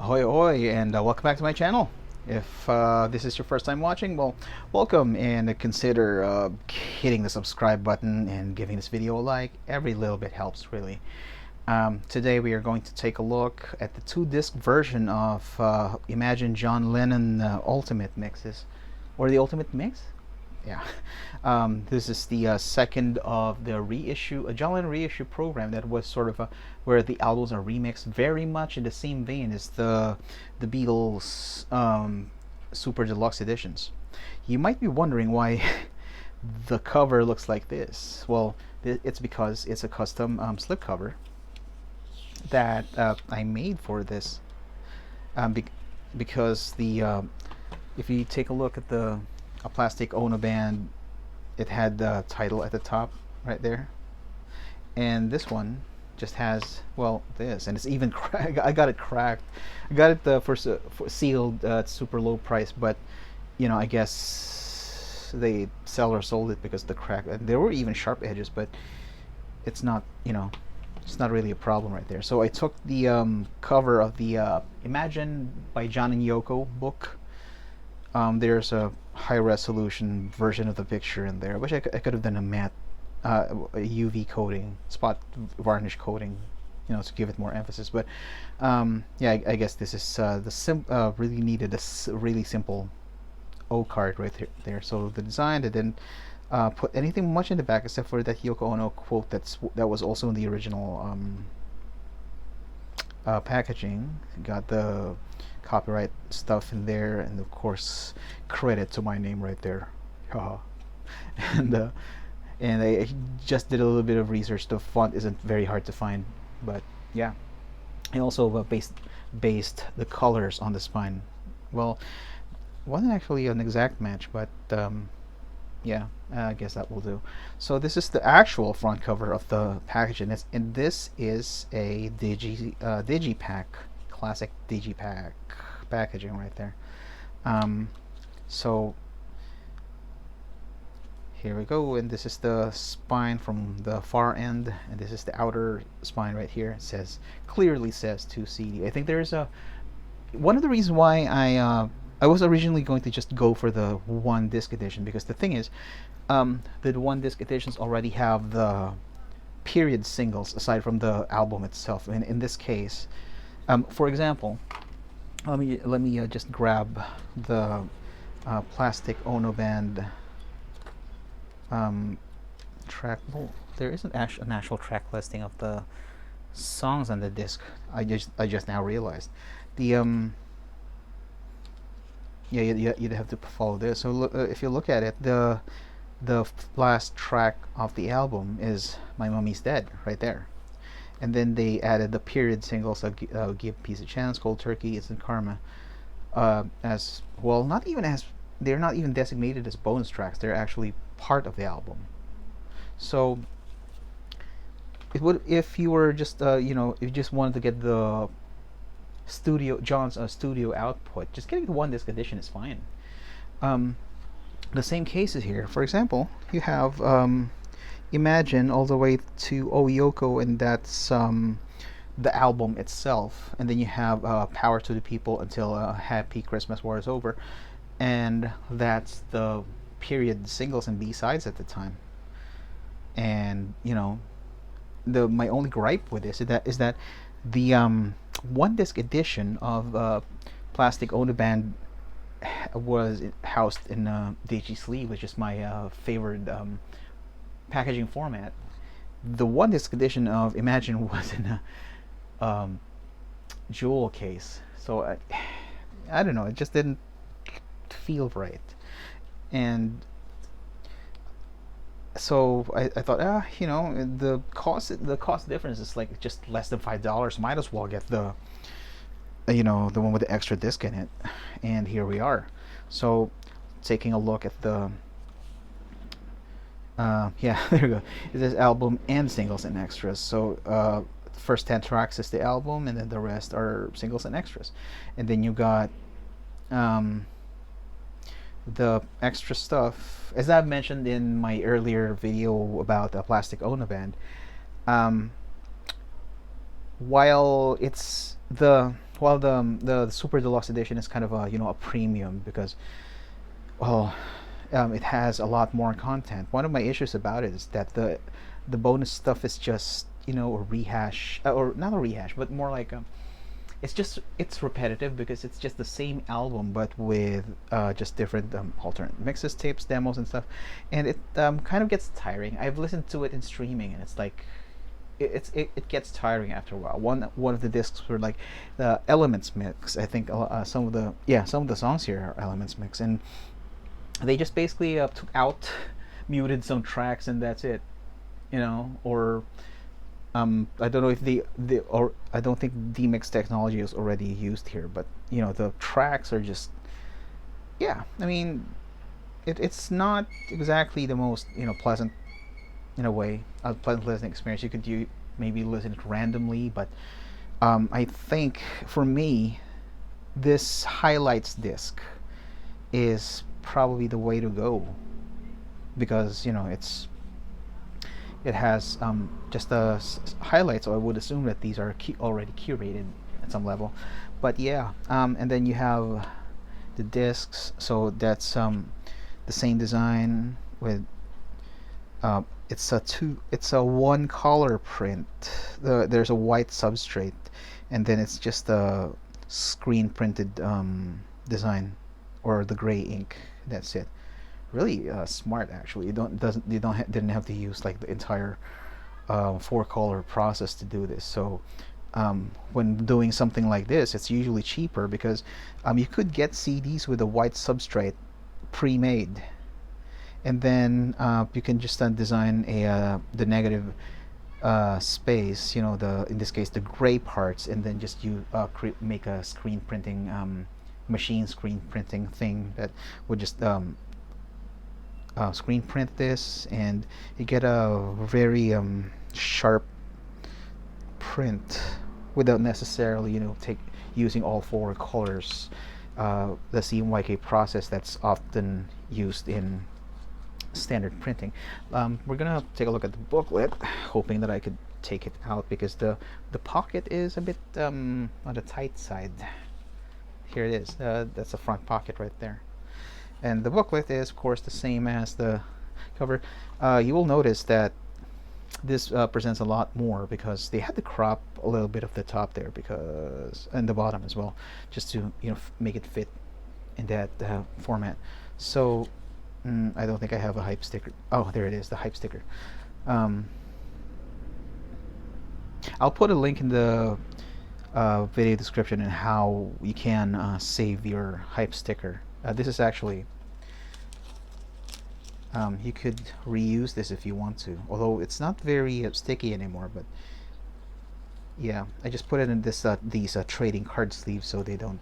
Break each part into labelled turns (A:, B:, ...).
A: Ahoy, ahoy, and welcome back to my channel. If this is your first time watching, well, welcome, and consider hitting the subscribe button and giving this video a like. Every little bit helps, really. Today we are going to take a look at the two-disc version of Imagine John Lennon Ultimate Mixes, or the Ultimate Mix? Yeah. This is the second of the reissue, a John Lennon reissue program that was sort of where the albums are remixed very much in the same vein as the Beatles Super Deluxe editions. You might be wondering why the cover looks like this. Well, it's because it's a custom slipcover that I made for this. Be because the if you take a look at the a plastic Ono band, it had the title at the top right there, and this one just has, well, this, and it's even I got it cracked. I got it for sealed at super low price, but I guess the seller sold it because the crack, and there were even sharp edges, but it's not, it's not really a problem right there. So I took the cover of the Imagine by John and Yoko book. There's a high resolution version of the picture in there. I wish I could have done a matte a UV coating, spot varnish coating, to give it more emphasis. But yeah, I guess this is really needed a really simple O card right there. So the design, they didn't put anything much in the back except for that Yoko Ono quote that was also in the original packaging. Got the copyright stuff in there, and of course credit to my name right there. and and I just did a little bit of research. The font isn't very hard to find, but yeah. I also based the colors on the spine. Well, wasn't actually an exact match, but yeah, I guess that will do. So this is the actual front cover of the package, and this is a digipack, classic digipack packaging right there. So here we go, and this is the spine from the far end, and this is the outer spine right here. It clearly says 2CD. I think there's one of the reasons why I was originally going to just go for the one disc edition, because the thing is, the one disc editions already have the period singles aside from the album itself. And in this case, for example, let me just grab the plastic Ono band track. Well, there isn't an actual track listing of the songs on the disc. I just now realized the yeah, you'd have to follow this. So if you look at it, the last track of the album is My Mummy's Dead right there, and then they added the period singles, Give Peace a Chance, Cold Turkey, Instant Karma, as well. Not even as they're not even designated as bonus tracks. They're actually part of the album. So it would, if you were just if you just wanted to get the John's studio output, just getting the one disc edition is fine. The same cases here. For example, you have Imagine all the way to Oyoko, and that's the album itself, and then you have Power to the People until Happy Christmas War is Over, and that's the period singles and B-sides at the time. And my only gripe with this is that the one disc edition of Plastic Ono Band was housed in DG sleeve, which is my favorite packaging format. The one disc edition of Imagine was in a jewel case, so I don't know, it just didn't feel right. And so I thought, the cost difference is like just less than $5. Might as well get the the one with the extra disc in it. And here we are. So taking a look at the yeah, there we go. It is album and singles and extras. So first 10 tracks is the album, and then the rest are singles and extras. And then you got the extra stuff, as I've mentioned in my earlier video about the plastic Ono band. While it's the while the Super Deluxe Edition is kind of a, a premium because, well, it has a lot more content. One of my issues about it is that the bonus stuff is just, a rehash, or not a rehash, but more like it's repetitive because it's just the same album but with just different alternate mixes, tapes, demos, and stuff, and it kind of gets tiring. I've listened to it in streaming, and it's like it gets tiring after a while. One of the discs were like the Elements mix. I think some of the songs here are Elements mix, and they just basically took out, muted some tracks, and that's it. Or I don't know if or I don't think DMix technology is already used here, but the tracks are just, yeah. I mean, it's not exactly the most pleasant, in a way, a pleasant listening experience. You could maybe listen it randomly, but I think for me, this highlights disc is probably the way to go because it has just the highlights. So I would assume that these are already curated at some level, but yeah. And then you have the discs, so that's the same design with it's a one color print. There's a white substrate, and then it's just a screen printed design, or the gray ink. That's it. Really smart, actually. Didn't have to use like the entire four color process to do this. So when doing something like this, it's usually cheaper because you could get CDs with a white substrate pre-made, and then you can just design the negative space, in this case the gray parts, and then just make a screen printing machine screen printing thing that would just screen print this, and you get a very sharp print without necessarily using all four colors, the CMYK process that's often used in standard printing. We're gonna take a look at the booklet, hoping that I could take it out because the pocket is a bit on the tight side. Here it is. That's the front pocket right there. And the booklet is, of course, the same as the cover. You will notice that this presents a lot more because they had to crop a little bit of the top there, and the bottom as well, just to make it fit in that format. So I don't think I have a hype sticker. Oh, there it is, the hype sticker. I'll put a link in the video description and how you can save your hype sticker. This is actually, you could reuse this if you want to, although it's not very sticky anymore. But yeah, I just put it in these trading card sleeves so they don't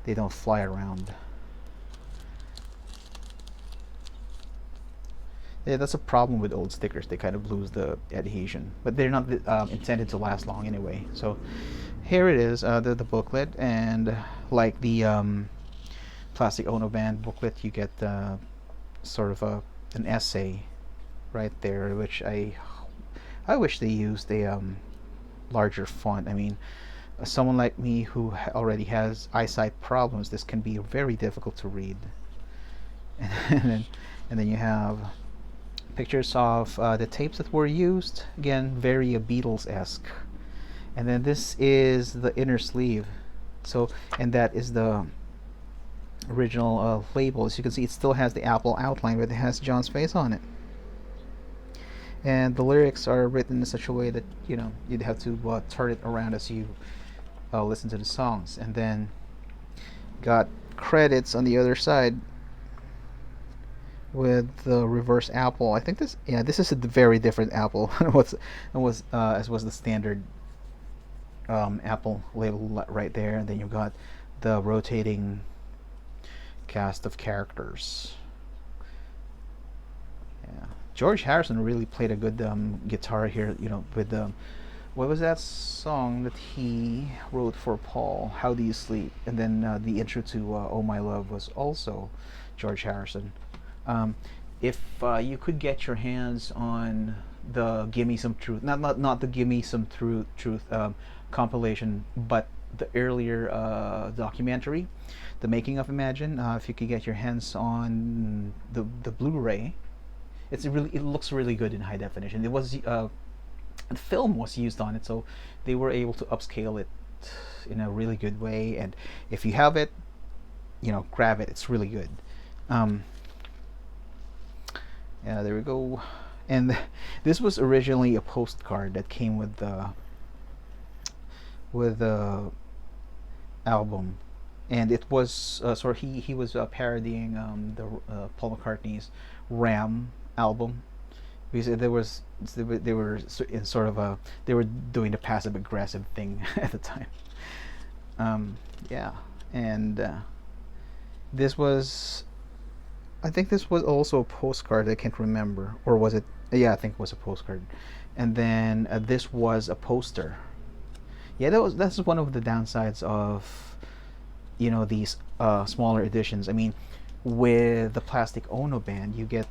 A: they don't fly around. Yeah, that's a problem with old stickers. They kind of lose the adhesion, but they're not intended to last long anyway. So here it is, the booklet, and like the Plastic Ono Band booklet, you get sort of an essay right there, which I wish they used a larger font. I mean, someone like me who already has eyesight problems, this can be very difficult to read. And then you have pictures of the tapes that were used. Again, very Beatles-esque. And then this is the inner sleeve. So, and that is the original label. As you can see, it still has the Apple outline, but it has John's face on it. And the lyrics are written in such a way that you'd have to turn it around as you listen to the songs. And then got credits on the other side with the reverse Apple. I think this is a very different Apple as was the standard Apple label right there. And then you've got the rotating cast of characters. Yeah, George Harrison really played a good guitar here. With what was that song that he wrote for Paul? How Do You Sleep? And then the intro to Oh My Love was also George Harrison. If you could get your hands on the Gimme Some Truth, not the Gimme Some Truth compilation, but the earlier documentary, The Making of Imagine. If you could get your hands on the Blu-ray, it looks really good in high definition. It was the film was used on it, so they were able to upscale it in a really good way. And if you have it, grab it. It's really good. Yeah, there we go. And this was originally a postcard that came with the album, and it was he was parodying the Paul McCartney's Ram album, because they were in sort of a they were doing the passive aggressive thing at the time. Yeah, and this was, I think this was also a postcard. I can't remember, or was it? Yeah, I think it was a postcard. And then this was a poster. Yeah, that's one of the downsides of these smaller editions. I mean, with the plastic Ono band, you get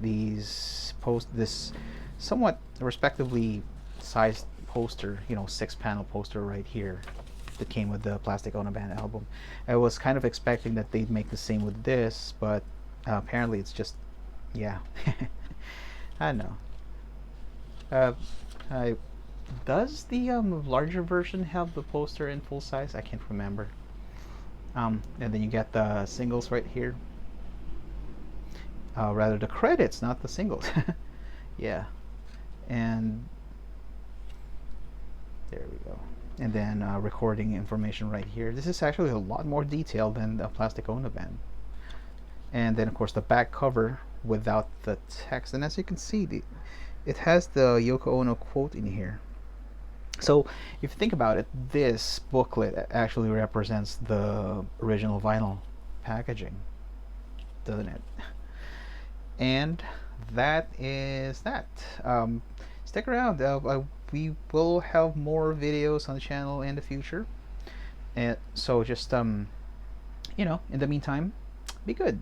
A: this somewhat respectively sized poster, 6-panel poster right here, that came with the plastic Ono band album. I was kind of expecting that they'd make the same with this, but apparently it's just, yeah. I don't know. Does the larger version have the poster in full size? I can't remember. And then you get the singles right here. Rather the credits, not the singles. Yeah. And there we go. And then recording information right here. This is actually a lot more detailed than the plastic Ono band. And then of course the back cover without the text. And as you can see, it has the Yoko Ono quote in here. So if you think about it, this booklet actually represents the original vinyl packaging, doesn't it? And that is that. Stick around. We will have more videos on the channel in the future. And so just in the meantime, be good.